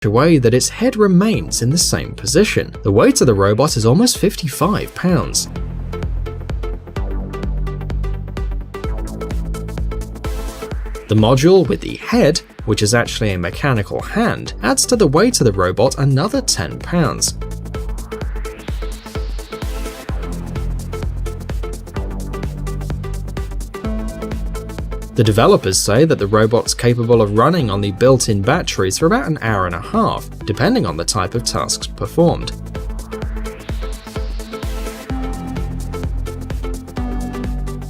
a way that its head remains in the same position. The weight of the robot is almost 55 pounds. The module with the head, which is actually a mechanical hand, adds to the weight of the robot another 10 pounds. The developers say that the robot's capable of running on the built-in batteries for about an hour and a half, depending on the type of tasks performed.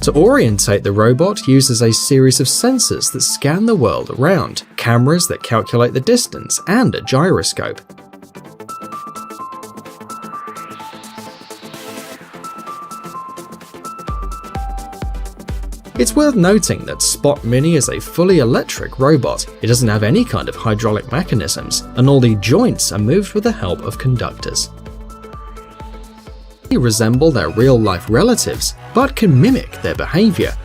To orientate the robot uses a series of sensors that scan the world around, cameras that calculate the distance, and a gyroscope. It's worth noting that Spot Mini is a fully electric robot. It doesn't have any kind of hydraulic mechanisms, and all the joints are moved with the help of conductors. They resemble their real-life relatives, but can mimic their behavior.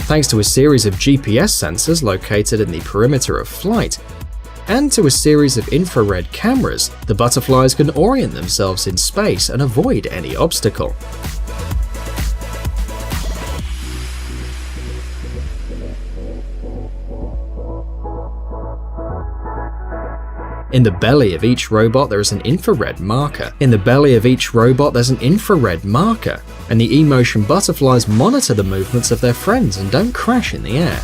Thanks to a series of GPS sensors located in the perimeter of flight, and to a series of infrared cameras, the butterflies can orient themselves in space and avoid any obstacle. In the belly of each robot there is an infrared marker. And the E-motion butterflies monitor the movements of their friends and don't crash in the air.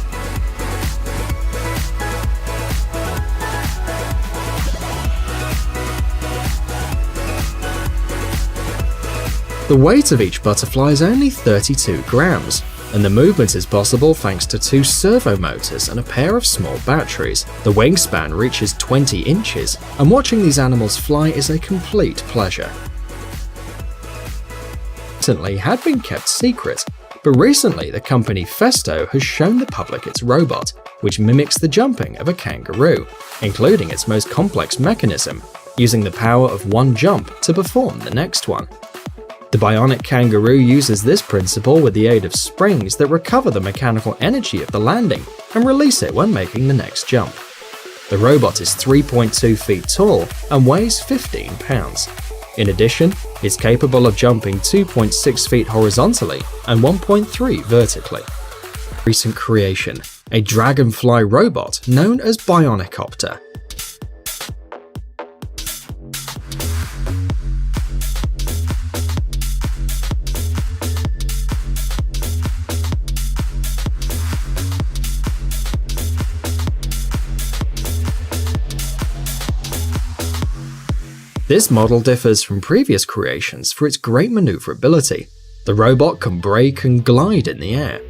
The weight of each butterfly is only 32 grams, and the movement is possible thanks to 2 servo motors and a pair of small batteries. The wingspan reaches 20 inches, and watching these animals fly is a complete pleasure. Recently had been kept secret, but recently the company Festo has shown the public its robot, which mimics the jumping of a kangaroo, including its most complex mechanism, using the power of one jump to perform the next one. The bionic kangaroo uses this principle with the aid of springs that recover the mechanical energy of the landing and release it when making the next jump. The robot is 3.2 feet tall and weighs 15 pounds. In addition, it's capable of jumping 2.6 feet horizontally and 1.3 vertically. Recent creation, a dragonfly robot known as Bionicopter. This model differs from previous creations for its great maneuverability. The robot can brake and glide in the air.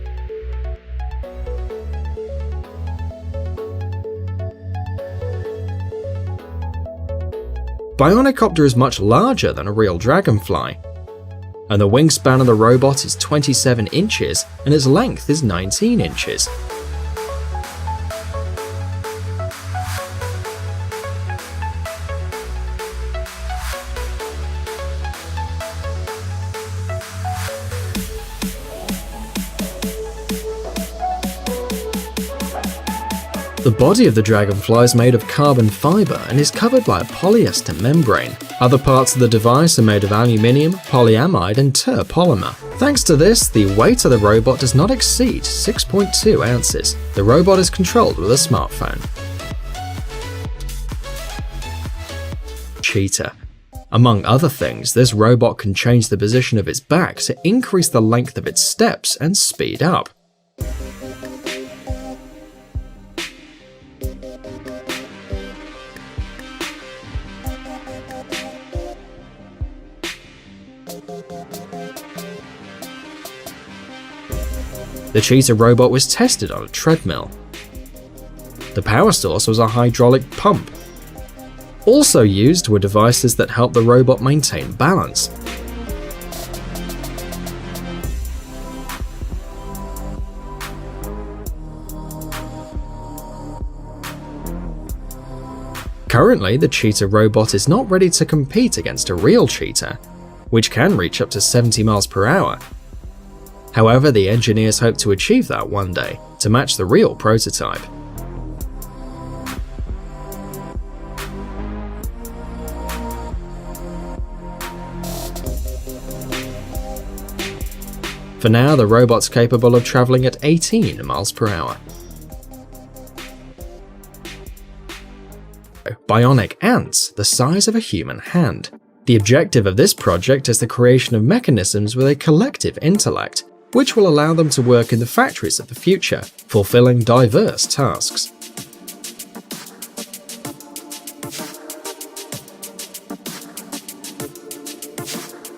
Bionicopter is much larger than a real dragonfly, and the wingspan of the robot is 27 inches and its length is 19 inches. The body of the dragonfly is made of carbon fiber and is covered by a polyester membrane. Other parts of the device are made of aluminium, polyamide, and terpolymer. Thanks to this, the weight of the robot does not exceed 6.2 ounces. The robot is controlled with a smartphone. Cheetah. Among other things, this robot can change the position of its back to increase the length of its steps and speed up. The cheetah robot was tested on a treadmill. The power source was a hydraulic pump. Also used were devices that help the robot maintain balance. Currently, the cheetah robot is not ready to compete against a real cheetah, which can reach up to 70 miles per hour. However, the engineers hope to achieve that one day to match the real prototype. For now, the robot's capable of traveling at 18 miles per hour. Bionic ants the size of a human hand. The objective of this project is the creation of mechanisms with a collective intellect, which will allow them to work in the factories of the future, fulfilling diverse tasks.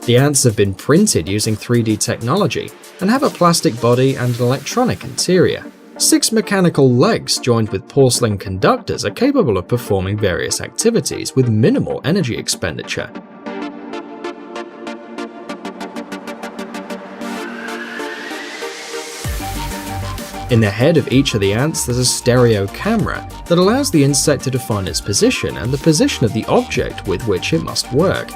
The ants have been printed using 3D technology and have a plastic body and an electronic interior. 6 mechanical legs joined with porcelain conductors are capable of performing various activities with minimal energy expenditure. In the head of each of the ants there's a stereo camera that allows the insect to define its position and the position of the object with which it must work.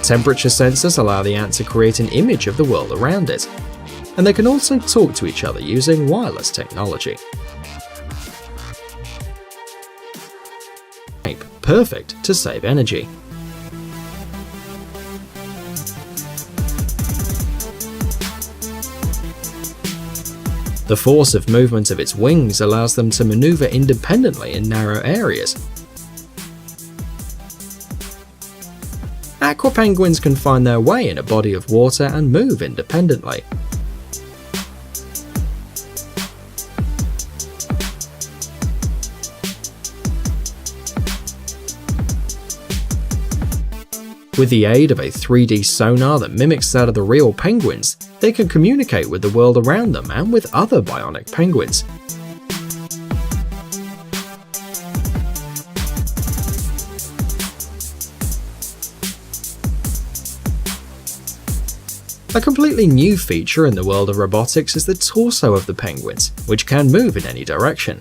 Temperature sensors allow the ant to create an image of the world around it, and they can also talk to each other using wireless technology. Perfect to save energy. The force of movement of its wings allows them to maneuver independently in narrow areas. Aqua penguins can find their way in a body of water and move independently. With the aid of a 3D sonar that mimics that of the real penguins, they can communicate with the world around them and with other bionic penguins. A completely new feature in the world of robotics is the torso of the penguins, which can move in any direction.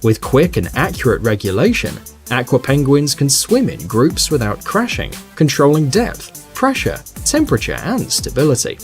With quick and accurate regulation, aqua penguins can swim in groups without crashing, controlling depth, pressure, temperature, and stability.